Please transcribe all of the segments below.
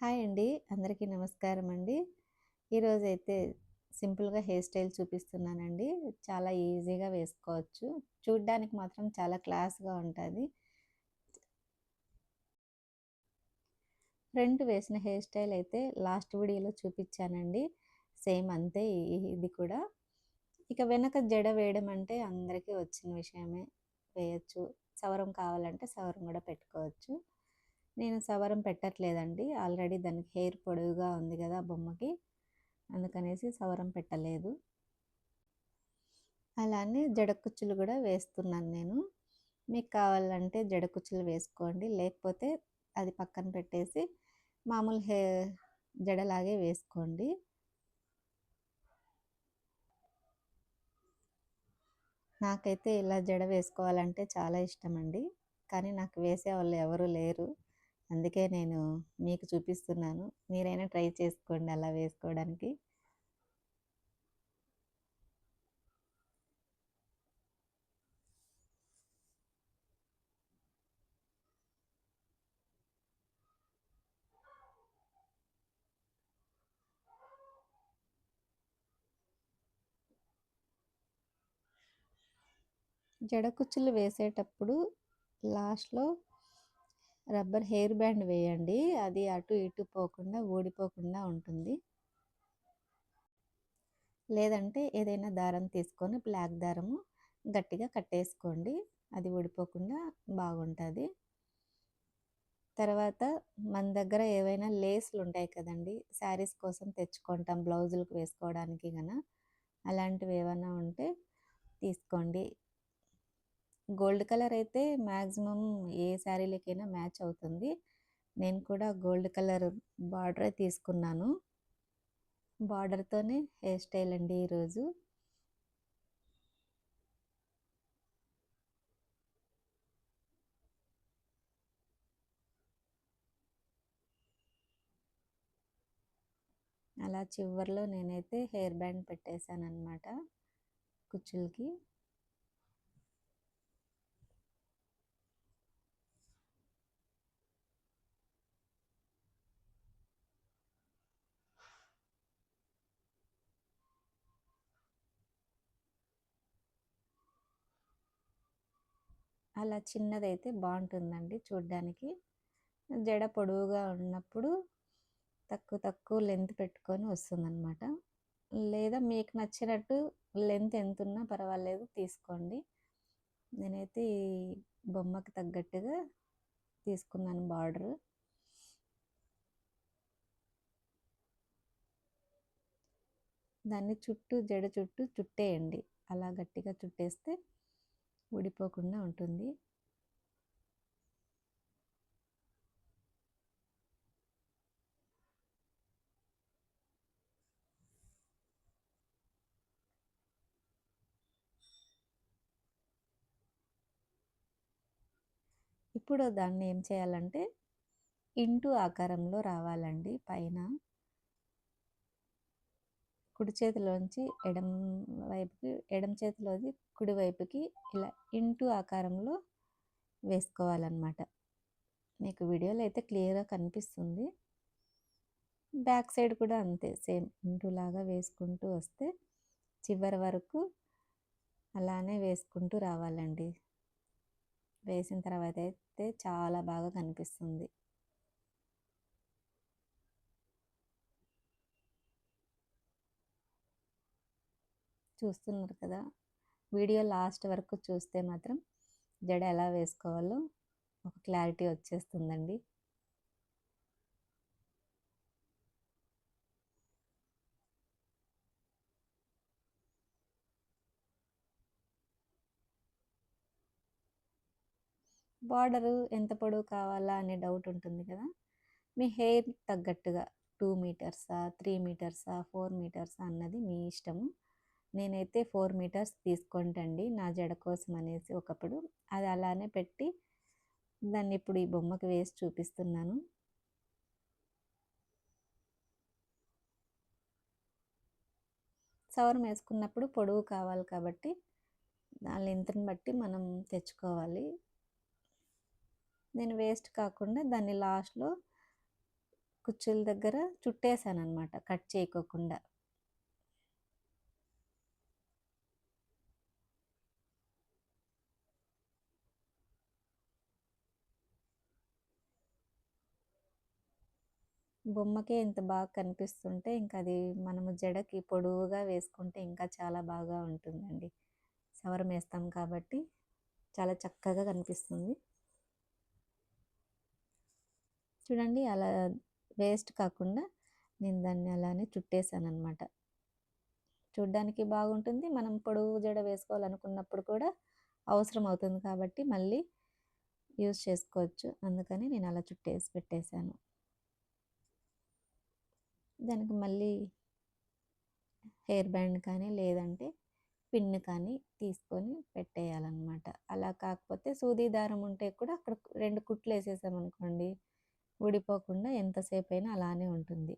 Hi అండి. అందరికీ నమస్కారం అండి. ఈరోజైతే సింపుల్‌గా హెయిర్ స్టైల్ చూపిస్తున్నానండి. చాలా ఈజీగా వేసుకోవచ్చు. చూడ్డానికి మాత్రం చాలా క్లాస్‌గా ఉంటది. ఫ్రంట్ వేసిన హెయిర్ స్టైల్ అయితే లాస్ట్ వీడియోలో చూపిచ్చానండి. సేమ్ అంతే ఇది కూడా. ఇక వెనక జడ వేయడం అంటే అందరికీ వచ్చిన విషయమే. వేయొచ్చు. సవరం కావాలంటే సవరం కూడా పెట్టుకోవచ్చు. నేను సవరం పెట్టట్లేదండి. ఆల్రెడీ దానికి హెయిర్ పొడవుగా ఉంది కదా బొమ్మకి. అందుకనేసి సవరం పెట్టలేదు. అలానే జడ కుచ్చులు కూడా వేస్తున్నాను నేను. మీకు కావాలంటే జడ కుచ్చులు వేసుకోండి. లేకపోతే అది పక్కన పెట్టేసి మామూలు జడలాగే వేసుకోండి. నాకైతే ఇలా జడ వేసుకోవాలంటే చాలా ఇష్టమండి. కానీ నాకు వేసేవాళ్ళు ఎవరు లేరు. అందుకే నేను మీకు చూపిస్తున్నాను. మీరైనా ట్రై చేసుకోండి అలా వేసుకోవడానికి. జడ కుచ్చులు వేసేటప్పుడు లాస్ట్‌లో రబ్బర్ హెయిర్ బ్యాండ్ వేయండి. అది అటు ఇటు పోకుండా ఊడిపోకుండా ఉంటుంది. లేదంటే ఏదైనా దారం తీసుకొని బ్లాక్ దారము గట్టిగా కట్టేసుకోండి. అది ఊడిపోకుండా బాగుంటుంది. తర్వాత మన దగ్గర ఏవైనా లేస్లు ఉంటాయి కదండి, శారీస్ కోసం తెచ్చుకుంటాం బ్లౌజులకు వేసుకోవడానికి అలాంటివి ఏమైనా ఉంటే తీసుకోండి. గోల్డ్ కలర్ అయితే మ్యాక్సిమం ఏ శారీలకైనా మ్యాచ్ అవుతుంది. నేను కూడా గోల్డ్ కలర్ బార్డరే తీసుకున్నాను. బార్డర్తోనే హెయిర్ స్టైల్ అండి ఈరోజు. అలా చివర్లో నేనైతే హెయిర్ బ్యాండ్ పెట్టేశాను అనమాట కుచ్చులకి. అలా చిన్నదైతే బాగుంటుందండి చూడ్డానికి. జడ పొడవుగా ఉన్నప్పుడు తక్కువ తక్కువ లెంత్ పెట్టుకొని వస్తుందన్నమాట. లేదా మీకు నచ్చినట్టు లెంత్ ఎంత ఉన్నా పర్వాలేదు తీసుకోండి. నేనైతే ఈ బొమ్మకి తగ్గట్టుగా తీసుకున్నాను బార్డరు. దాన్ని జడ చుట్టూ చుట్టేయండి. అలా గట్టిగా చుట్టేస్తే ఊడిపోకుండా ఉంటుంది. ఇప్పుడు దాన్ని ఏం చేయాలంటే ఇంటూ ఆకారంలో రావాలండి పైన. కుడి చేతిలోంచి ఎడమ చేతిలోది కుడి వైపుకి ఇలా ఇంటూ ఆకారంలో వేసుకోవాలన్నమాట. మీకు వీడియోలో అయితే క్లియర్‌గా కనిపిస్తుంది. బ్యాక్ సైడ్ కూడా అంతే సేమ్ ఇంటూ లాగా వేసుకుంటూ వస్తే చివరి వరకు అలానే వేసుకుంటూ రావాలండి. వేసిన తర్వాత అయితే చాలా బాగా కనిపిస్తుంది. చూస్తున్నారు కదా! వీడియో లాస్ట్ వరకు చూస్తే మాత్రం జడ ఎలా వేసుకోవాలో ఒక క్లారిటీ వచ్చేస్తుందండి. బార్డరు ఎంత పొడవు కావాలా అనే డౌట్ ఉంటుంది కదా! మీ హెయిర్ తగ్గట్టుగా 2 మీటర్సా, 3 మీటర్సా, 4 మీటర్సా అన్నది మీ ఇష్టము. నేనైతే 4 మీటర్స్ తీసుకుంటండి నా జడ కోసం అనేసి ఒకప్పుడు. అది అలానే పెట్టి దాన్ని ఇప్పుడు ఈ బొమ్మకి వేసి చూపిస్తున్నాను. సవరం వేసుకున్నప్పుడు పొడవు కావాలి కాబట్టి ఆ లెంత్ని బట్టి మనం తెచ్చుకోవాలి. నేను వేస్ట్ కాకుండా దాన్ని లాస్ట్‌లో కుచ్చుల దగ్గర చుట్టేసాననమాట కట్ చేయకోకుండా. బొమ్మకే ఇంత బాగా కనిపిస్తుంటే ఇంకది మనము జడకి పొడవుగా వేసుకుంటే ఇంకా చాలా బాగా ఉంటుందండి. సవరం వేస్తాం కాబట్టి చాలా చక్కగా కనిపిస్తుంది. చూడండి అలా వేస్ట్ కాకుండా నేను దాన్ని అలానే చుట్టేసాననమాట. చూడ్డానికి బాగుంటుంది. మనం పొడవు జడ వేసుకోవాలనుకున్నప్పుడు కూడా అవసరం అవుతుంది కాబట్టి మళ్ళీ యూజ్ చేసుకోవచ్చు. అందుకని నేను అలా చుట్టేసి పెట్టేశాను. దానికి మళ్ళీ హెయిర్ బ్యాండ్ కానీ లేదంటే పిన్ కానీ తీసుకొని పెట్టేయాలన్నమాట. అలా కాకపోతే సూది దారం ఉంటే కూడా అక్కడ 2 కుట్లు వేసేసామనుకోండి ఊడిపోకుండా ఎంతసేపైనా అలానే ఉంటుంది.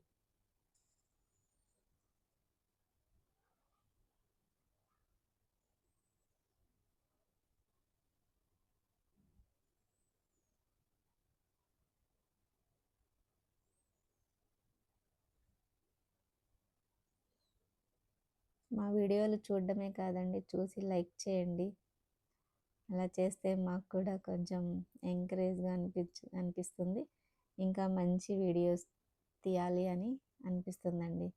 మా వీడియోలు చూడడమే కాదండి, చూసి లైక్ చేయండి. అలా చేస్తే మాకు కూడా కొంచెం ఎంకరేజ్‌గా అనిపిస్తుంది. ఇంకా మంచి వీడియోస్ తీయాలి అని అనిపిస్తుందండి.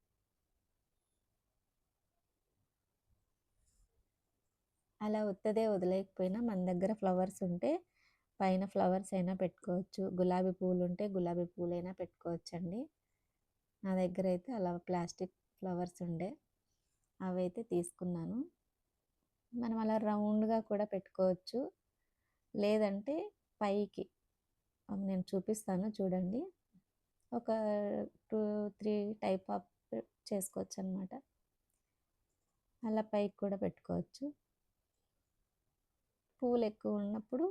అలా ఉత్తదే వదిలేయకపోయినా మన దగ్గర ఫ్లవర్స్ ఉంటే పైన ఫ్లవర్స్ అయినా పెట్టుకోవచ్చు. గులాబీ పువ్వులుంటే గులాబీ పువ్వులైనా పెట్టుకోవచ్చండి. నా దగ్గర అయితే అలా ప్లాస్టిక్ ఫ్లవర్స్ ఉండే అవైతే తీసుకున్నాను. మనం అలా రౌండ్‌గా కూడా పెట్టుకోవచ్చు. లేదంటే పైకి నేను చూపిస్తాను చూడండి. ఒక 2, 3 టైప్ ఆఫ్ చేసుకోవచ్చనమాట. అలా పైకి కూడా పెట్టుకోవచ్చు. పూలు ఎక్కువ ఉన్నప్పుడు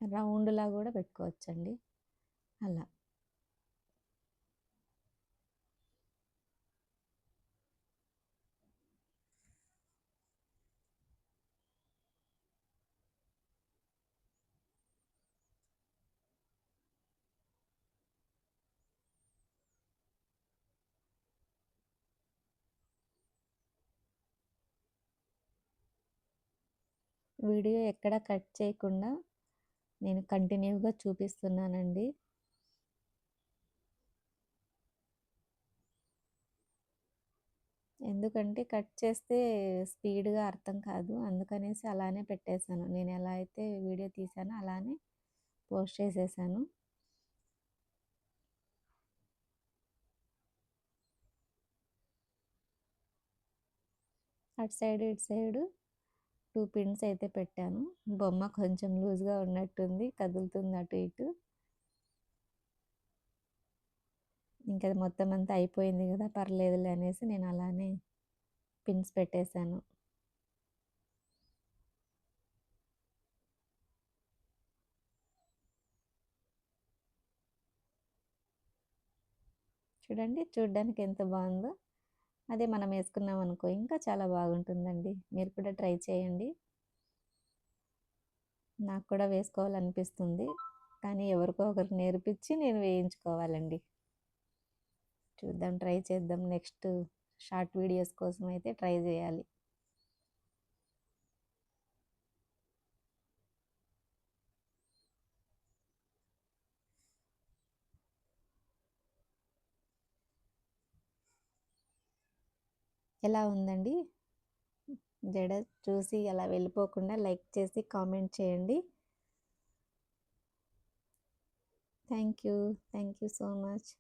రౌండ్‌లా కూడా పెట్టుకోవచ్చండి. అలా. వీడియో ఎక్కడ కట్ చేయకుండా నేను కంటిన్యూగా చూపిస్తున్నానండి. ఎందుకంటే కట్ చేస్తే స్పీడ్‌గా అర్థం కాదు. అందుకనేసి అలానే పెట్టేశాను. నేను ఎలా అయితే వీడియో తీశానో అలానే పోస్ట్ చేసేసాను. అటు సైడ్, ఇటు సైడు 2 పిన్స్ అయితే పెట్టాను. బొమ్మ కొంచెం లూజ్‌గా ఉన్నట్టుంది. కదులుతుంది అటు ఇటు. ఇంకా మొత్తం అంతా అయిపోయింది కదా! పర్లేదులే అనేసి నేను అలానే పిన్స్ పెట్టేశాను. చూడండి చూడ్డానికి ఎంత బాగుందో. అదే మనం వేసుకున్నాం అనుకో ఇంకా చాలా బాగుంటుందండి. మీరు కూడా ట్రై చేయండి. నాకు కూడా వేసుకోవాలనిపిస్తుంది. కానీ ఎవరికో ఒకరికి నేర్పించి నేను వేయించుకోవాలండి. చూద్దాం ట్రై చేద్దాం. నెక్స్ట్ షార్ట్ వీడియోస్ కోసం అయితే ట్రై చేయాలి. ఎలా ఉందండి? జడ చూసి అలా వెళ్ళిపోకుండా లైక్ చేసి కామెంట్ చేయండి. Thank you. Thank you so much.